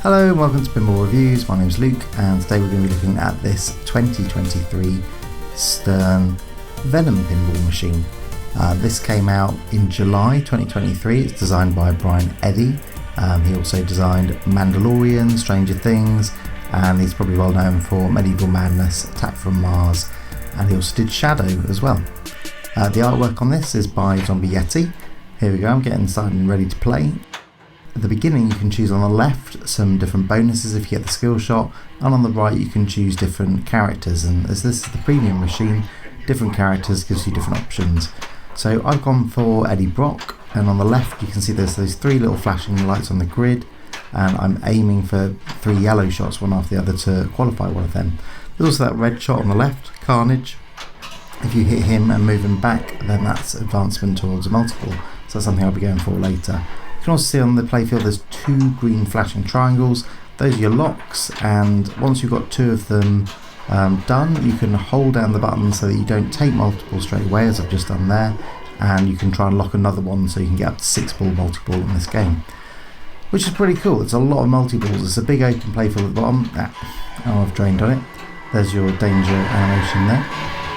Hello and welcome to Pinball Reviews. My name is Luke and today we're going to be looking at this 2023 Stern Venom pinball machine. This came out in July 2023. It's designed by Brian Eddy. He also designed Mandalorian, Stranger Things, and he's probably well known for Medieval Madness, Attack from Mars, and he also did Shadow as well. The artwork on this is by Zombie Yeti. Here we go, I'm getting started and ready to play. At the beginning you can choose on the left some different bonuses if you get the skill shot, and on the right you can choose different characters, and as this is the premium machine, different characters gives you different options. So I've gone for Eddie Brock, and on the left you can see there's those three little flashing lights on the grid, and I'm aiming for three yellow shots one after the other to qualify one of them. There's also that red shot on the left, Carnage. If you hit him and move him back, then that's advancement towards a multiple, so that's something I'll be going for later. You can also see on the playfield there's two green flashing triangles. Those are your locks, and once you've got two of them done, you can hold down the button so that you don't take multiples straight away, as I've just done there, and you can try and lock another one so you can get up to 6-ball multi-ball in this game, which is pretty cool. It's a lot of multi-balls. It's a big open playfield at the bottom. Oh, I've drained on it. There's your danger animation there.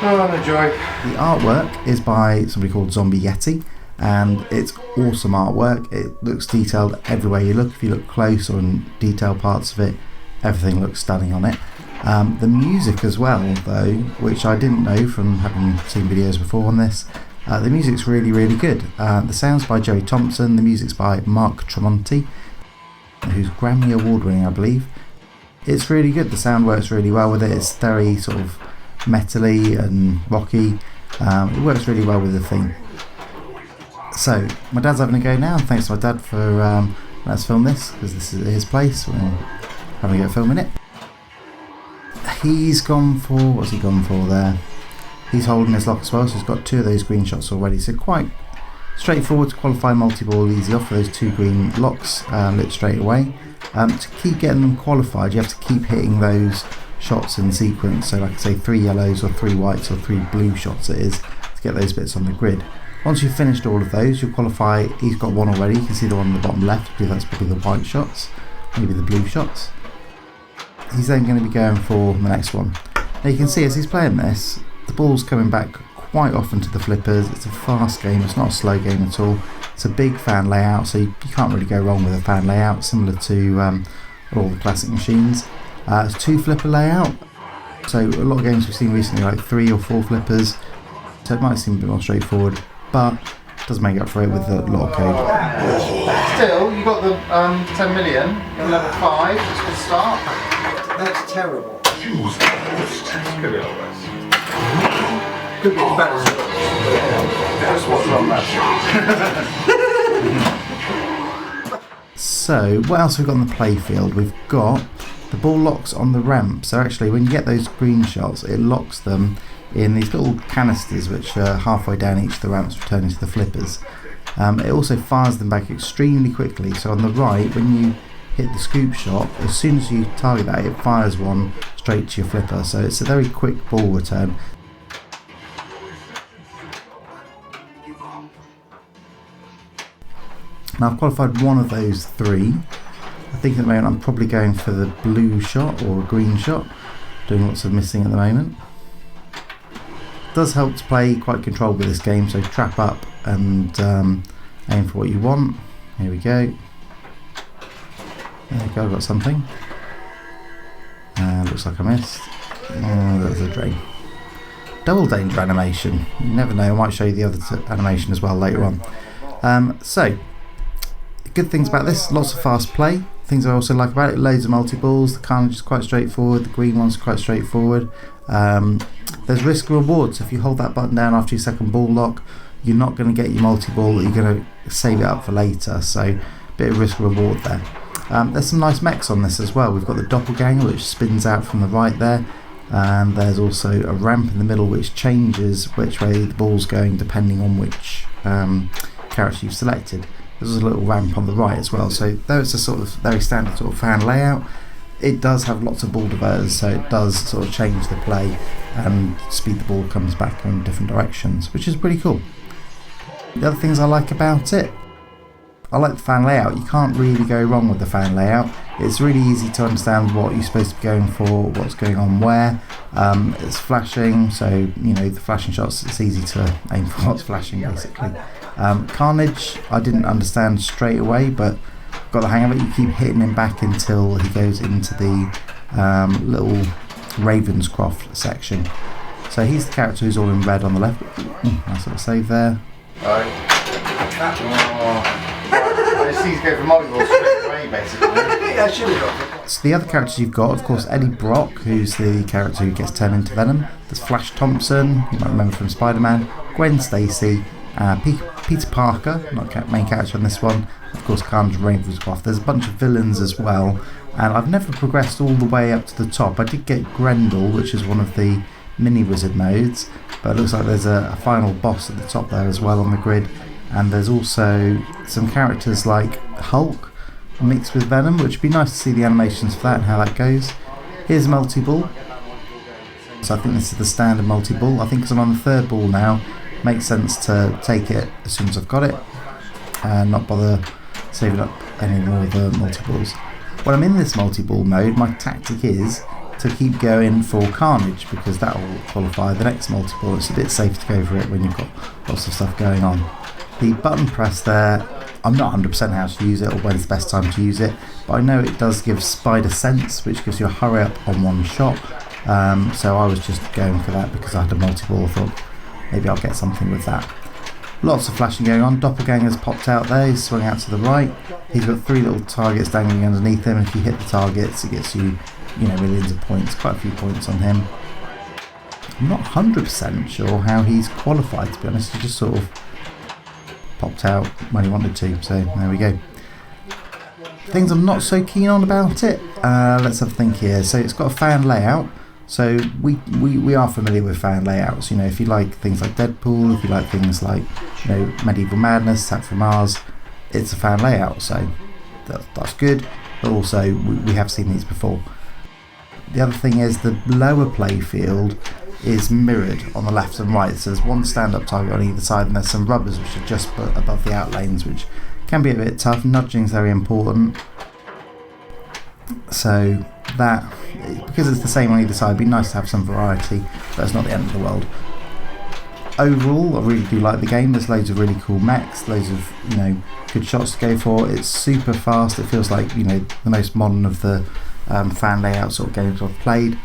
Oh, no joy. The artwork is by somebody called Zombie Yeti, and it's awesome artwork. It looks detailed everywhere you look. If you look close or in detailed parts of it, everything looks stunning on it. The music as well, though, which I didn't know from having seen videos before on this, the music's really, really good. The sound's by Joey Thompson, the music's by Mark Tremonti, who's Grammy Award winning, I believe. It's really good. The sound works really well with it. It's very sort of metally and rocky. It works really well with the theme. So my dad's having a go now. Thanks to my dad for letting us film this, because this is his place. We're having a go filming it. He's gone for, what's he gone for there? He's holding his lock as well, so he's got two of those green shots already. So quite straightforward to qualify multi-ball easy off of those two green locks lit straight away. To keep getting them qualified, you have to keep hitting those shots in sequence. So like I say, 3 yellows or 3 whites or 3 blue shots it is, to get those bits on the grid. Once you've finished all of those, you'll qualify. He's got one already. You can see the one on the bottom left. I believe that's probably the white shots, maybe the blue shots. He's then going to be going for the next one. Now you can see as he's playing this, the ball's coming back quite often to the flippers. It's a fast game. It's not a slow game at all. It's a big fan layout, so you can't really go wrong with a fan layout, similar to all the classic machines. It's 2 flipper layout. So a lot of games we've seen recently like 3 or 4 flippers. So it might seem a bit more straightforward, but it does make up for it with a lot of code. Still, you got the 10 million, you're level 5, it's a good start. That's terrible. Could be always. Could be as bad as it. Just what's wrong that. So what else have we got on the playfield? We've got the ball locks on the ramp. So actually when you get those green shots, it locks them in these little canisters which are halfway down each of the ramps returning to the flippers. It also fires them back extremely quickly. So on the right, when you hit the scoop shot, as soon as you target that, it fires one straight to your flipper. So it's a very quick ball return. Now I've qualified one of those 3. I think at the moment I'm probably going for the blue shot or a green shot, doing lots of missing at the moment. It does help to play quite controlled with this game, so trap up and aim for what you want. Here we go. There we go, I've got something. Looks like I missed. Oh, there's a drain. Double danger animation. You never know, I might show you the other animation as well later on. So, good things about this, lots of fast play. Things I also like about it, loads of multi-balls. The Carnage is quite straightforward, the green one's quite straightforward. There's risk rewards. If you hold that button down after your second ball lock, you're not going to get your multi-ball, you're going to save it up for later, so a bit of risk reward there. There's some nice mechs on this as well. We've got the Doppleganger which spins out from the right there, and there's also a ramp in the middle which changes which way the ball's going depending on which character you've selected. There's a little ramp on the right as well, so though it's a sort of very standard sort of fan layout, it does have lots of ball diverters, so it does sort of change the play and speed the ball comes back in different directions, which is pretty cool. The other things I like about it, I like the fan layout. You can't really go wrong with the fan layout. It's really easy to understand what you're supposed to be going for, what's going on where. It's flashing, so you know the flashing shots, it's easy to aim for what's flashing basically. Carnage, I didn't understand straight away, but got the hang of it. You keep hitting him back until he goes into the little Ravenscroft section. So he's the character who's all in red on the left. Nice little save there. I just need to go for multiple straight away, basically. Yeah, should have got it. So the other characters you've got, of course, Eddie Brock, who's the character who gets turned into Venom. There's Flash Thompson, you might remember from Spider-Man. Gwen Stacy, Peter Parker, not main character on this one. Of course, Carnage and Ravenscroft. There's a bunch of villains as well, and I've never progressed all the way up to the top. I did get Grendel, which is one of the mini wizard modes, but it looks like there's a final boss at the top there as well on the grid. And there's also some characters like Hulk mixed with Venom, which would be nice to see the animations for that and how that goes. Here's multi-ball. So I think this is the standard multi-ball. I think because I'm on the third ball now, it makes sense to take it as soon as I've got it and not bother saving up any more of the multi-balls. When I'm in this multi-ball mode, my tactic is to keep going for Carnage, because that will qualify the next multi-ball. It's a bit safer to go for it when you've got lots of stuff going on. The button press there, I'm not 100% how to use it or when's the best time to use it, but I know it does give Spider Sense, which gives you a hurry up on one shot. So I was just going for that because I had a multi-ball. I thought maybe I'll get something with that. Lots of flashing going on. Doppleganger's popped out there, he's swung out to the right. He's got 3 little targets dangling underneath him, and if you hit the targets it gets you, millions of points, quite a few points on him. I'm not 100% sure how he's qualified, to be honest. He just sort of popped out when he wanted to, so there we go. Things I'm not so keen on about it, let's have a think here. So it's got a fan layout, so we are familiar with fan layouts. If you like things like Deadpool, if you like things like Medieval Madness, Attack from Mars, it's a fan layout, so that's good, but also we have seen these before. The other thing is the lower playfield is mirrored on the left and right, so there's one stand-up target on either side, and there's some rubbers which are just above the outlanes, which can be a bit tough. Nudging's very important, so that, because it's the same on either side, it'd be nice to have some variety, but it's not the end of the world. Overall, I really do like the game. There's loads of really cool mechs, loads of good shots to go for. It's super fast. It feels like the most modern of the fan layout sort of games I've played.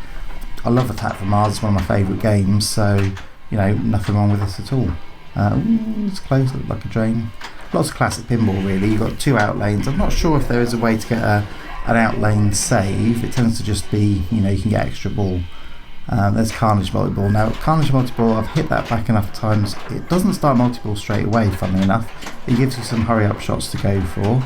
I love Attack from Mars, it's one of my favourite games, so nothing wrong with this at all. It's close, looked like a drain. Lots of classic pinball really. You've got 2 outlanes. I'm not sure if there is a way to get an outlane save. It tends to just be, you can get extra ball. There's Carnage multi-ball. Now Carnage multi-ball, I've hit that back enough times. It doesn't start multi-ball straight away, funnily enough. It gives you some hurry up shots to go for.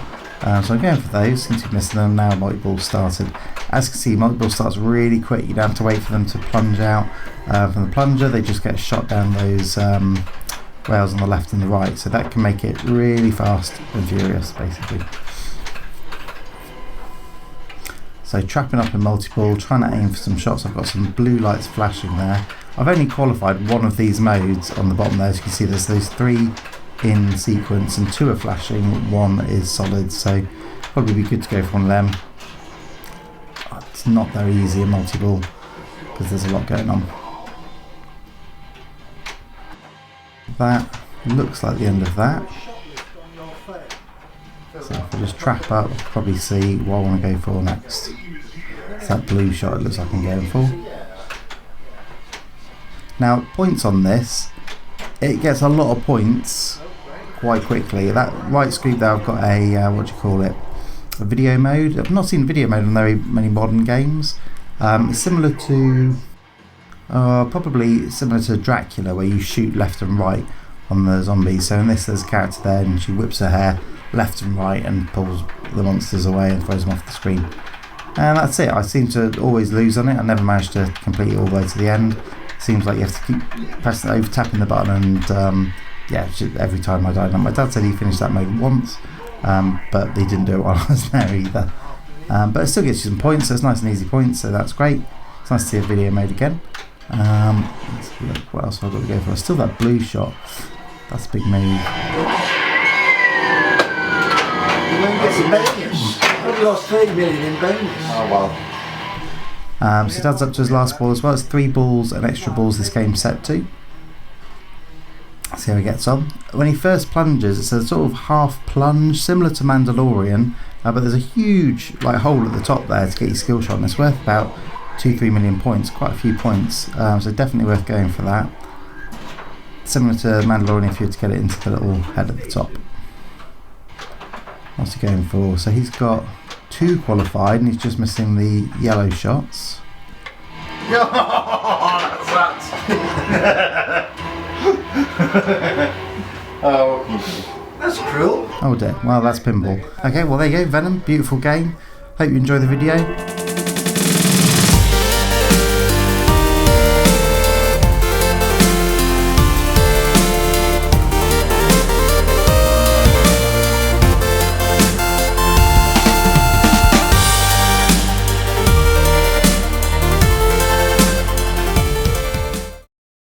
So I'm going for those. Since you've missed them, now multi-ball started. As you can see, multi-ball starts really quick. You don't have to wait for them to plunge out from the plunger. They just get shot down those rails on the left and the right. So that can make it really fast and furious, basically. So trapping up in multi-ball, trying to aim for some shots. I've got some blue lights flashing there. I've only qualified one of these modes on the bottom there. As you can see, there's those 3 in sequence and 2 are flashing, 1 is solid, so probably be good to go for one of them. It's not very easy in multi-ball because there's a lot going on. That looks like the end of that. So if I just trap up, I'll probably see what I want to go for next. It's that blue shot it looks like I'm going for. Now points on this, it gets a lot of points quite quickly. That right scoop there, I've got a a video mode. I've not seen video mode in very many modern games. It's similar to probably similar to Dracula, where you shoot left and right on the zombies. So in this there's a character there and she whips her hair left and right and pulls the monsters away and throws them off the screen, and that's it. I seem to always lose on it. I never managed to complete it all the way to the end. Seems like you have to keep pressing over, tapping the button, and yeah, every time I died. My dad said he finished that mode once, but he didn't do it while I was there either. But it still gets you some points, so it's nice and easy points, so that's great. It's nice to see a video mode again. Let's look what else I've got to go for. Still that blue shot, that's a big move. You won't get some bonus. How do you lost 3 million in bonus. Oh well. So Dad's up to his last ball as well. It's 3 balls and extra balls this game's set to. See how he gets on. When he first plunges, it's a sort of half plunge, similar to Mandalorian, but there's a huge hole at the top there to get your skill shot, and it's worth about 2-3 million points, quite a few points, so definitely worth going for that. Similar to Mandalorian if you were to get it into the little head at the top. What's he going for? So he's got 2 qualified and he's just missing the yellow shots. Oh, That's cruel. Oh dear, well that's pinball. Okay, well there you go, Venom, beautiful game. Hope you enjoy the video.